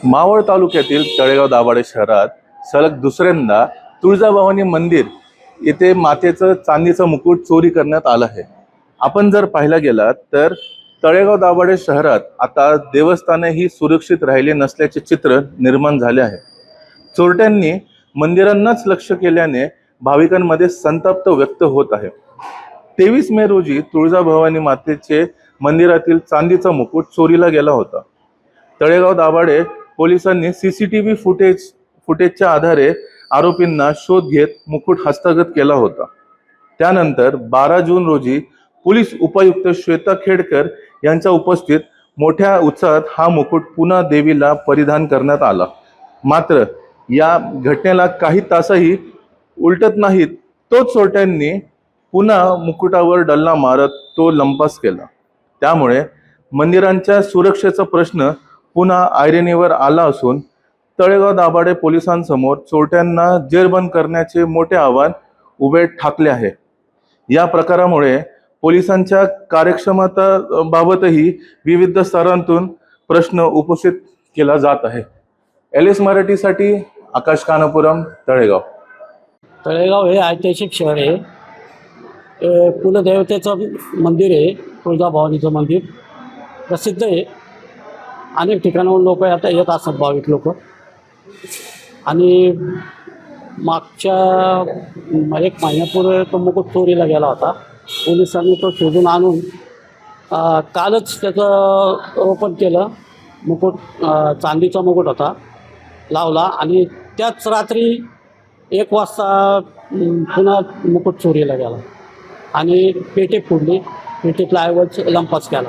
मावळ तालुक्यातील तळेगाव दाभाडे शहरात सलग दुसऱ्यांदा तुळजाभवानी मंदिर येथे मातेचं चांदीचं मुकुट चोरी करण्यात आलं आहे। आपण जर पाहायला गेलात तर तळेगाव दाभाडे शहरात आता देवस्थानही सुरक्षित राहिले नसल्याचे चित्र निर्माण झाले आहे। चोरट्यांनी मंदिरांनाच लक्ष केल्याने भाविकांमध्ये संताप व्यक्त होत आहे। 23 मे रोजी तुळजाभवानी मातेचे मंदिरातील चांदीचा मुकुट चोरीला गेला होता। तळेगाव दाभाडे पोलिसांनी सीसीटीव्ही फुटेजच्या आधारे आरोपींना शोध घेत मुकुट हस्तगत केला होता। त्यानंतर 12 जून रोजी पोलीस उपायुक्त श्वेता खेडकर यांच्या उपस्थितीत मोठ्या उत्साहात हा मुकुट पुन्हा देवीला परिधान करण्यात आला। मात्र या घटनेला काही तासही उलटत नाहीत तोच चोरट्यांनी पुन्हा मुकुटावर डल्ला मारत तो लंपास केला। त्यामुळे मंदिरांच्या सुरक्षेचा प्रश्न पुन्हा ऐरणीवर आला असून तळेगाव दाभाडे पोलिसांसमोर चोरट्यांना जेरबंद करण्याचे मोठे आव्हान उभे ठाकले आहे। या प्रकारामुळे पोलिसांच्या कार्यक्षमतेबाबतही विविध स्तरांतून प्रश्न उपस्थित केला जात आहे। LS मराठीसाठी आकाश कानापुरम, तळेगाव। तळेगाव हे ऐतिहासिक शहर आहे। कुलदेवतेचं मंदिर आहे, तुळजाभवानीचं मंदिर प्रसिद्ध आहे। अनेक ठिकाणाहून लोक आता येत असतात, भाविक लोक। आणि मागच्या 1 महिन्यापूर्वी तो मुकुट चोरीला गेला होता। पोलिसांनी तो शोधून आणून कालच त्याचं रोपण केलं। मुकुट चांदीचा मुकुट होता, लावला आणि त्याच रात्री 1 वाजता पुन्हा मुकुट चोरीला गेला आणि पेटी फोडली, पेटीतला ऐवज लंपास केला।